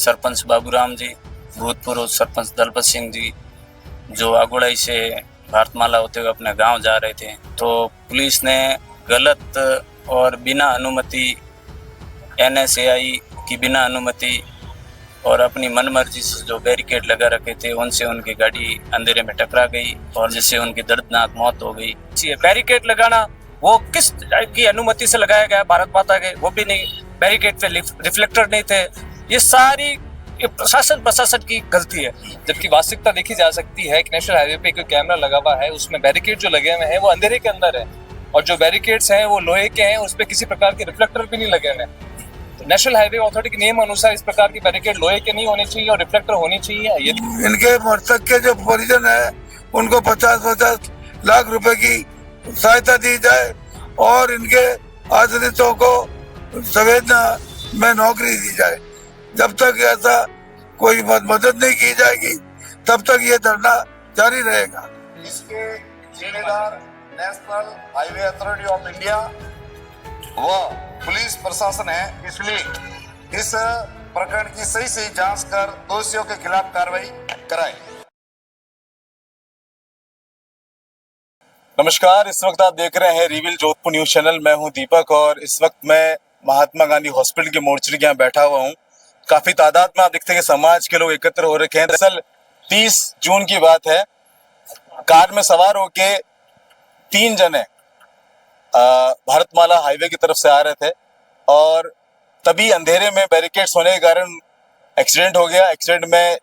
सरपंच बाबूराम जी, भूतपूर्व सरपंच दलपत सिंह जी, जो आगुड़ाई से भारतमाला होते हुए अपने गांव जा रहे थे, तो पुलिस ने गलत और बिना अनुमति NSAI की बिना अनुमति और अपनी मनमर्जी से जो बैरिकेड लगा रखे थे, उनसे उनकी गाड़ी अंधेरे में टकरा गई और जिससे उनकी दर्दनाक मौत हो गई। बैरिकेड लगाना वो किस टाइप की अनुमति से लगाया गया, भारत माता के, वो भी नहीं, बैरिकेड पे रिफ्लेक्टर नहीं थे। ये सारी प्रशासन की गलती है। जबकि वास्तविकता देखी जा सकती है कि नेशनल हाईवे पे कोई कैमरा लगा हुआ है, उसमें बैरिकेड जो लगे हुए हैं वो अंधेरे के अंदर है और जो बैरिकेड्स हैं वो लोहे के हैं, उस पर किसी प्रकार के रिफ्लेक्टर भी नहीं लगे हुए हैं। तो नेशनल हाईवे अथॉरिटी के नियम अनुसार इस प्रकार की बैरिकेड लोहे के नहीं होने चाहिए और रिफ्लेक्टर होनी चाहिए। ये इनके मृतक के जो परिजन है उनको 50-50 लाख रुपए की सहायता दी जाए और इनके आश्रितों को संवेदना में नौकरी दी जाए। जब तक ऐसा कोई मदद नहीं की जाएगी तब तक ये धरना जारी रहेगा। इसके जिम्मेदार national highway authority of India व पुलिस प्रशासन है, इसलिए इस प्रकरण की सही जांच कर दोषियों के खिलाफ कार्रवाई कराएं। नमस्कार, इस वक्त आप देख रहे हैं रिवील जोधपुर न्यूज चैनल। मैं हूं दीपक और इस वक्त मैं महात्मा गांधी हॉस्पिटल के मोर्चरी के यहाँ बैठा हुआ हूं। काफी तादाद में आप देखते हैं कि समाज के लोग एकत्र हो रखे हैं। दरअसल 30 जून की बात है, कार में सवार होके 3 जने भारतमाला हाईवे की तरफ से आ रहे थे और तभी अंधेरे में बैरिकेड्स होने के कारण एक्सीडेंट हो गया। एक्सीडेंट में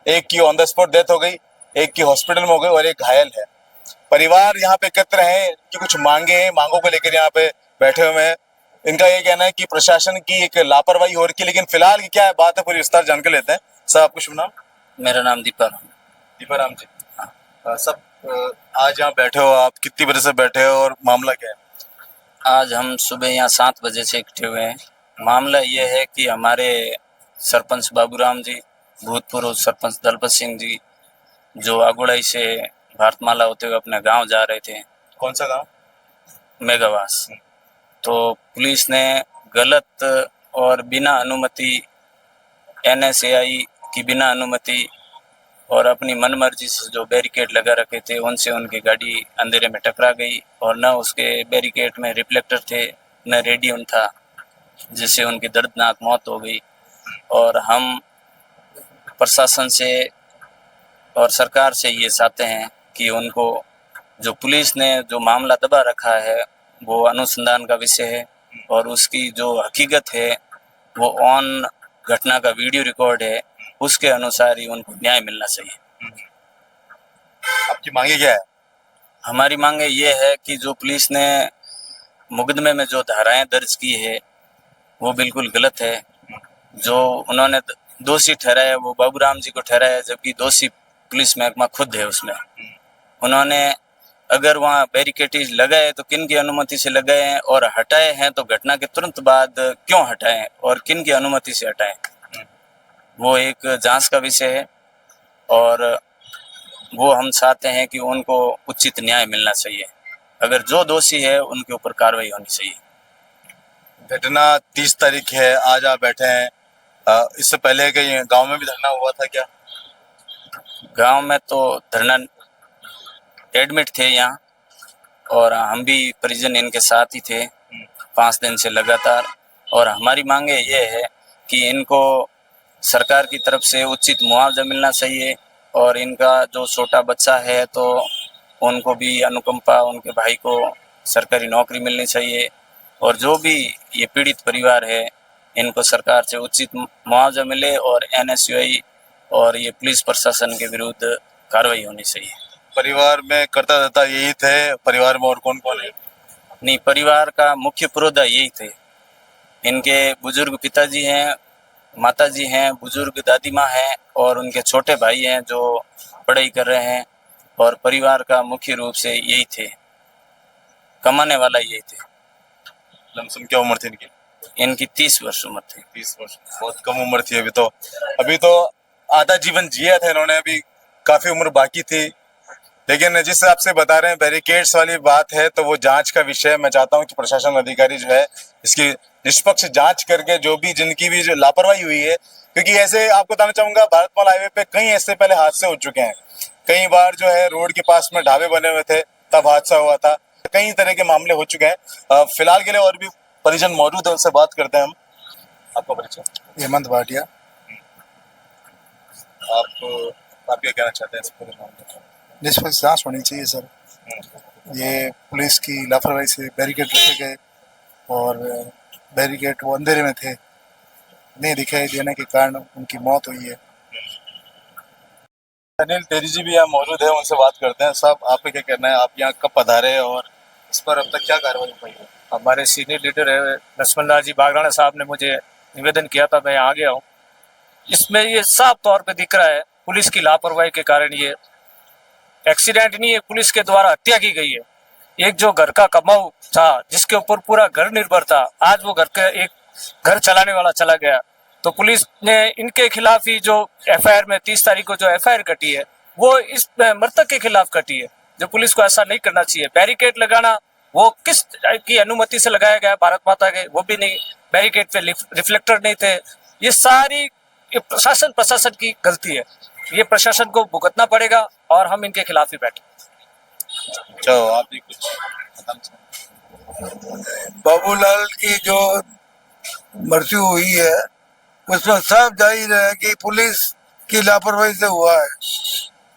एक की ऑन द स्पॉट डेथ हो गई, एक की हॉस्पिटल में हो गई और एक घायल है। परिवार यहाँ पे एकत्र हैं कि कुछ मांगों को लेकर यहाँ पे बैठे हुए हैं। इनका ये कहना है कि प्रशासन की एक लापरवाही हो रही है, लेकिन फिलहाल क्या है बात है पूरी विस्तार जान के लेते हैं। सर, आपका शुभ नाम? मेरा नाम दीपाराम जी। सब आज यहाँ बैठे हो आप, कितनी बजे से बैठे हो और मामला क्या है? आज हम सुबह यहाँ 7 बजे से इकट्ठे हुए हैं। मामला ये है कि हमारे सरपंच बाबूराम जी, भूतपूर्व सरपंच दलपत सिंह जी, जो आगुड़ाई से भारतमाला होते हुए अपने गांव जा रहे थे। कौन सा गांव? मेघावास। तो पुलिस ने गलत और बिना अनुमति NSAI की बिना अनुमति और अपनी मनमर्जी से जो बैरिकेड लगा रखे थे, उनसे उनकी गाड़ी अंधेरे में टकरा गई और न उसके बैरिकेड में रिफ्लेक्टर थे न रेडियम था, जिससे उनकी दर्दनाक मौत हो गई। और हम प्रशासन से और सरकार से ये चाहते हैं कि उनको, जो पुलिस ने जो मामला दबा रखा है वो अनुसंधान का विषय है और उसकी जो हकीकत है वो ऑन घटना का वीडियो रिकॉर्ड है, उसके अनुसार ही उनको न्याय मिलना चाहिए। आपकी मांगे क्या है? हमारी मांगे ये है कि जो पुलिस ने मुकदमे में जो धाराएं दर्ज की है वो बिल्कुल गलत है। जो उन्होंने दोषी ठहराया वो बाबूराम जी को ठहराया, जबकि दोषी पुलिस महकमा खुद है। उसमें उन्होंने अगर वहाँ बैरिकेड लगाए तो किन की अनुमति से लगाए हैं और हटाए हैं तो घटना के तुरंत बाद क्यों हटाएं और किन की अनुमति से हटाएं, वो एक जांच का विषय है और वो हम चाहते हैं कि उनको उचित न्याय मिलना चाहिए। अगर जो दोषी है उनके ऊपर कार्रवाई होनी चाहिए। घटना 30 तारीख है, आज आप बैठे हैं। इससे पहले कहीं गांव में भी धरना हुआ था क्या? गांव में तो धरना एडमिट थे यहाँ और हम भी परिजन इनके साथ ही थे 5 दिन से लगातार। और हमारी मांगे ये है कि इनको सरकार की तरफ से उचित मुआवजा मिलना चाहिए और इनका जो छोटा बच्चा है तो उनको भी अनुकंपा, उनके भाई को सरकारी नौकरी मिलनी चाहिए और जो भी ये पीड़ित परिवार है इनको सरकार से उचित मुआवजा मिले और NSAI और ये पुलिस प्रशासन के विरुद्ध कार्रवाई होनी चाहिए। परिवार में करता धरता यही थे? परिवार में और कौन कौन है? नहीं, परिवार का मुख्य पुरोधा यही थे। इनके बुजुर्ग पिताजी हैं, माताजी हैं, बुजुर्ग दादी माँ हैं और उनके छोटे भाई हैं जो पढ़ाई कर रहे हैं और परिवार का मुख्य रूप से यही थे, कमाने वाला यही थे। लमसम क्या उम्र थी इनकी? इनकी 30 वर्ष उम्र थी। 30 वर्ष बहुत कम उम्र थी। अभी तो आधा जीवन जिया था इन्होंने, अभी काफी उम्र बाकी थी। लेकिन जिस हिसाब से बता रहे हैं बैरिकेड्स वाली बात है, तो वो जांच का विषय। मैं चाहता हूं कि प्रशासन अधिकारी जो है इसकी निष्पक्ष जांच करके जो भी जिनकी भी जो लापरवाही हुई है, क्योंकि ऐसे आपको बताना चाहूंगा भारतमाला हाईवे पे कई ऐसे पहले हादसे हो चुके हैं। कई बार जो है रोड के पास में ढाबे बने हुए थे, तब हादसा हुआ था। कई तरह के मामले हो चुके हैं। फिलहाल के लिए और भी परिजन मौजूद है, उनसे बात करते हैं हम। आपका परिचय? हेमंत भाटिया। आप क्या कहना चाहते हैं इस पूरे मामले में? निष्पक्ष जांच होनी चाहिए सर। ये पुलिस की लापरवाही से बैरिकेड रखे गए और बैरिकेड वो अंधेरे में थे, नहीं दिखाई देने के कारण उनकी मौत हुई है। अनिल तेरी जी भी यहाँ मौजूद है, उनसे बात करते हैं। साहब, आपका क्या कहना है? आप यहाँ कब पधारे और इस पर अब तक क्या कार्रवाई हुई है? हमारे सीनियर लीडर है लक्ष्मण लाल जी बागराना साहब ने मुझे निवेदन किया था, मैं आ गया हूँ। इसमें ये साफ तौर पे दिख रहा है पुलिस की लापरवाही के कारण ये एक्सीडेंट नहीं है, पुलिस के द्वारा हत्या की गई है। एक जो घर का कमाऊ था, जिसके ऊपर पूरा घर निर्भर था, आज वो घर का एक घर चलाने वाला चला गया। तो पुलिस ने इनके खिलाफ ही जो एफआईआर में 30 तारीख को जो एफआईआर कटी है, वो इस मृतक के खिलाफ कटी है। जो पुलिस को ऐसा नहीं करना चाहिए। बैरिकेड लगाना वो किस की अनुमति से लगाया गया, भारत माता के, वो भी नहीं, बैरिकेड पे रिफ्लेक्टर नहीं थे। ये सारी प्रशासन की गलती है। ये प्रशासन को भुगतना पड़ेगा और हम इनके खिलाफ ही बैठे। चलो, आप भी कुछ बताना चाहें? बाबूलाल की जो मृत्यु हुई है उसमें साफ जाहिर है कि पुलिस की लापरवाही से हुआ है,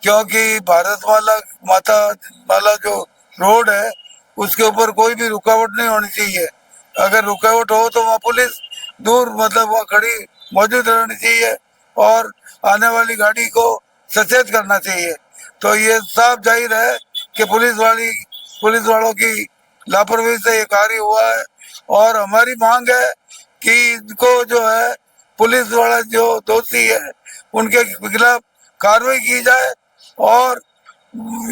क्योंकि भारतमाला माता वाला जो रोड है उसके ऊपर कोई भी रुकावट नहीं होनी चाहिए। अगर रुकावट हो तो वहाँ पुलिस दूर मतलब वहाँ खड़ी मौजूद रहनी चाहिए और आने वाली गाड़ी को सचेत करना चाहिए। तो ये साफ जाहिर है कि पुलिस वालों की लापरवाही से ये कार्य हुआ है। और हमारी मांग है कि इनको जो है पुलिस वाला जो दोषी है उनके खिलाफ कार्रवाई की जाए और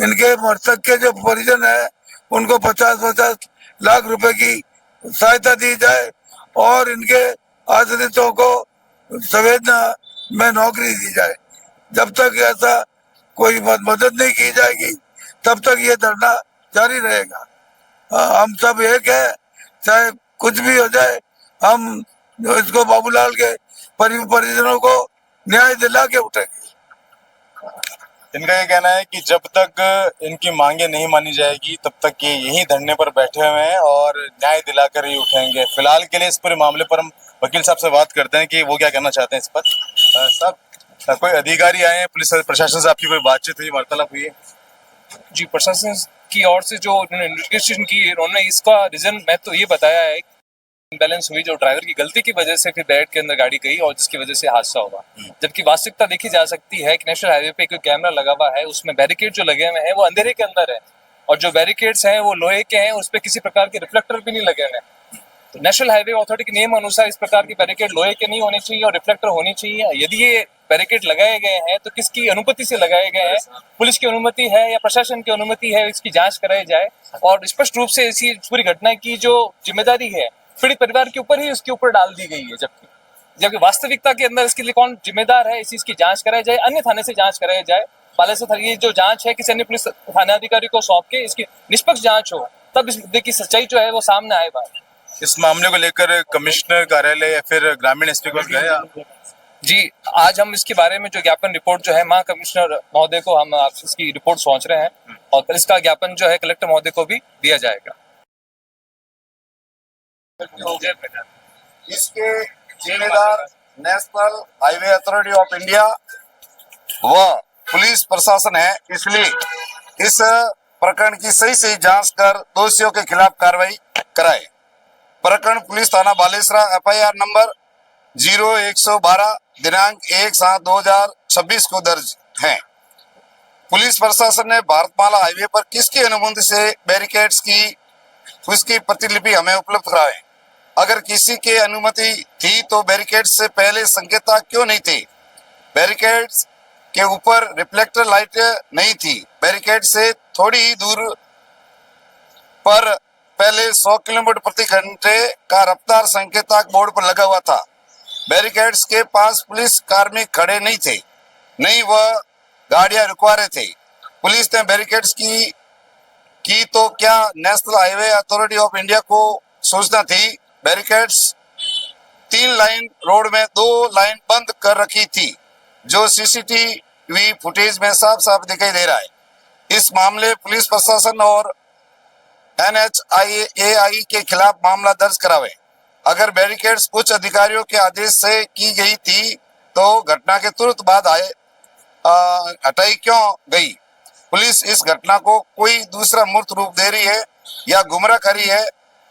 इनके मृतक के जो परिजन है उनको 50-50 लाख रुपए की सहायता दी जाए और इनके आश्रितों को संवेदना में नौकरी दी जाए। जब तक ऐसा कोई मदद नहीं की जाएगी तब तक ये धरना जारी रहेगा। हम सब एक है, चाहे कुछ भी हो जाए, हम इसको बाबूलाल के परिजनों को न्याय दिला के उठेंगे। इनका ये कहना है कि जब तक इनकी मांगे नहीं मानी जाएगी तब तक ये यही धरने पर बैठे हुए हैं और न्याय दिलाकर ही उठेंगे। फिलहाल के लिए इस पूरे मामले पर हम वकील साहब से बात करते हैं कि वो क्या कहना चाहते हैं इस पर। साहब, कोई अधिकारी आए हैं पुलिस प्रशासन से, आपकी कोई बातचीत हुई, वार्तालाप हुई है? जी, प्रशासन की ओर से जो उन्होंने इन्वेस्टिगेशन की, उन्होंने इसका रीजन मैं तो ये बताया है, बैलेंस हुई जो ड्राइवर की गलती की वजह से फिर बैरिकेड के अंदर गाड़ी गई और जिसकी वजह से हादसा हुआ। जबकि वास्तविकता देखी जा सकती है कि नेशनल हाईवे पे कोई कैमरा लगा हुआ है, उसमें बैरिकेड जो लगे हुए हैं वो अंधेरे के अंदर है और जो बैरिकेड्स हैं वो लोहे के हैं, उस पर किसी प्रकार के रिफ्लेक्टर भी नहीं लगे हुए हैं। तो नेशनल हाईवे अथॉरिटी के नियम अनुसार इस प्रकार के बैरिकेड लोहे के नहीं होने चाहिए और रिफ्लेक्टर होनी चाहिए। यदि ये बैरिकेड लगाए गए हैं तो किसकी अनुमति से लगाए गए हैं, पुलिस की अनुमति है या प्रशासन की अनुमति है, इसकी जांच कराई जाए और स्पष्ट रूप से इसी पूरी घटना की जो जिम्मेदारी है पीड़ित परिवार के ऊपर ही उसके ऊपर डाल दी गई है। जबकि वास्तविकता के अंदर इसके लिए कौन जिम्मेदार है, इस चीज की जांच कराई जाए, अन्य थाने से जांच कराई जाए। बालासर ये जो जांच है किसी अन्य पुलिस थाना अधिकारी को सौंप के इसकी निष्पक्ष जांच हो, तब इस मुद्दे की सच्चाई जो है वो सामने आए बात। इस मामले को लेकर कमिश्नर कार्यालय या फिर ग्रामीण एसपी को गए आप? जी, आज हम इसके बारे में जो ज्ञापन रिपोर्ट जो है मां कमिश्नर महोदय को हम इसकी रिपोर्ट सोच रहे हैं और कल इसका ज्ञापन जो है कलेक्टर महोदय को भी दिया जाएगा। इसके जिम्मेदार national highway authority of India व पुलिस प्रशासन है, इसलिए इस प्रकरण की सही जांच कर दोषियों के खिलाफ कार्रवाई कराए। प्रकरण पुलिस थाना बालेसरा एफआईआर नंबर 0112 दिनांक 1/7/2026 को दर्ज है। पुलिस प्रशासन ने भारतमाला हाईवे पर किसकी अनुमति से बैरिकेड्स की उसकी प्रतिलिपि हमें उपलब्ध कराए। अगर किसी के अनुमति थी तो बैरिकेड्स से पहले संकेत क्यों नहीं थे? बैरिकेड्स के ऊपर रिफ्लेक्टर लाइट नहीं थी। बैरिकेड से थोड़ी ही दूर पर पहले 100 किलोमीटर प्रति घंटे का रफ्तार संकेतक बोर्ड पर लगा हुआ था। बैरिकेड्स के पास पुलिस कार्मिक खड़े नहीं थे, नहीं वह गाड़ियां रुकवा रहे थे। पुलिस ने बैरिकेड्स की तो क्या national highway authority of India को सूचना थी? बैरिकेड्स 3 लाइन रोड में 2 लाइन बंद कर रखी थी, जो सीसीटीवी फुटेज में साफ साफ दिखाई दे रहा है। इस मामले पुलिस प्रशासन और NHAI के खिलाफ मामला दर्ज करावे। अगर बैरिकेड्स उच्च अधिकारियों के आदेश से की गई थी तो घटना के तुरंत बाद हटाई क्यों गई? पुलिस इस घटना को कोई दूसरा मूर्त रूप दे रही है या गुमराह कर रही है?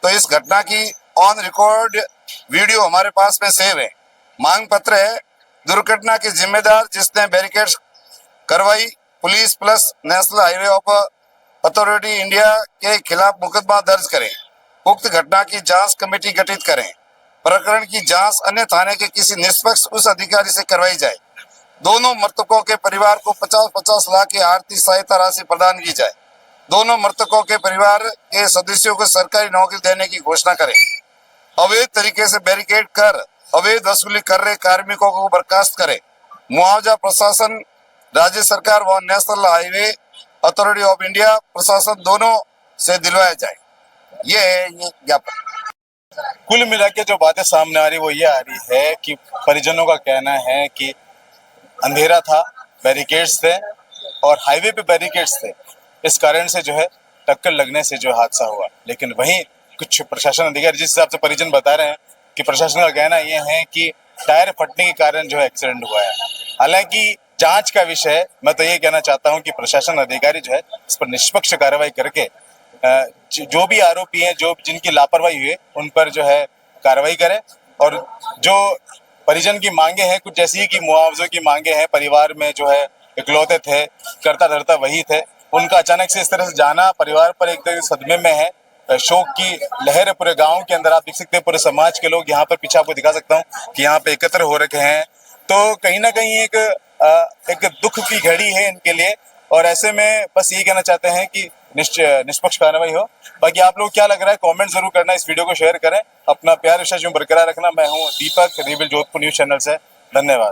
तो इस घटना की ऑन रिकॉर्ड वीडियो हमारे पास में सेव है। मांग पत्र है। दुर्घटना के जिम्मेदार जिसने बैरिकेड्स करवाई, police plus national highway of authority India के खिलाफ मुकदमा दर्ज करें। उक्त घटना की जांच कमेटी गठित करें। प्रकरण की जांच अन्य थाने के किसी निष्पक्ष उस अधिकारी से करवाई जाए। दोनों मृतकों के परिवार को 50-50 लाख की आर्थिक सहायता राशि प्रदान की जाए। दोनों मृतकों के परिवार के सदस्यों को सरकारी नौकरी देने की घोषणा करें। अवैध तरीके से बैरिकेड कर अवैध वसूली कर रहे कार्मिकों को बर्खास्त करें। मुआवजा प्रशासन, राज्य सरकार व national highway authority of India प्रशासन दोनों से दिलवाया जाए। ये है ये ज्ञापन। कुल मिला के जो बातें सामने आ रही वो ये आ रही है कि परिजनों का कहना है कि अंधेरा था, बैरिकेड्स थे और हाईवे पे बैरिकेड्स थे, इस कारण से जो है टक्कर लगने से जो हादसा हुआ। लेकिन वहीं कुछ प्रशासन अधिकारी जिस हिसाब से परिजन बता रहे हैं कि प्रशासन का कहना यह है कि टायर फटने के कारण जो है एक्सीडेंट हुआ है। हालांकि जांच का विषय है। मैं तो ये कहना चाहता हूं कि प्रशासन अधिकारी जो है इस पर निष्पक्ष कार्रवाई करके जो भी आरोपी हैं, जो जिनकी लापरवाही हुई है, उन पर जो है कार्रवाई करें। और जो परिजन की मांगे हैं कुछ जैसी कि मुआवजे की मांगे हैं, परिवार में जो है इकलौते थे, करता धरता वही थे, उनका अचानक से इस तरह से जाना परिवार पर एक तरह सदमे में है। शोक की लहर है पूरे गांव के अंदर। आप देख सकते हैं पूरे समाज के लोग यहाँ पर, पीछे आपको दिखा सकता हूँ कि यहाँ पे एकत्र हो रखे हैं। तो कहीं ना कहीं एक दुख की घड़ी है इनके लिए। और ऐसे में बस यही कहना चाहते हैं कि निष्पक्ष कार्रवाई हो। बाकी आप लोग क्या लग रहा है कमेंट जरूर करना, इस वीडियो को शेयर करें, अपना प्यार विश्वास बरकरार रखना। मैं हूँ दीपक, रिविल जोधपुर न्यूज चैनल से। धन्यवाद।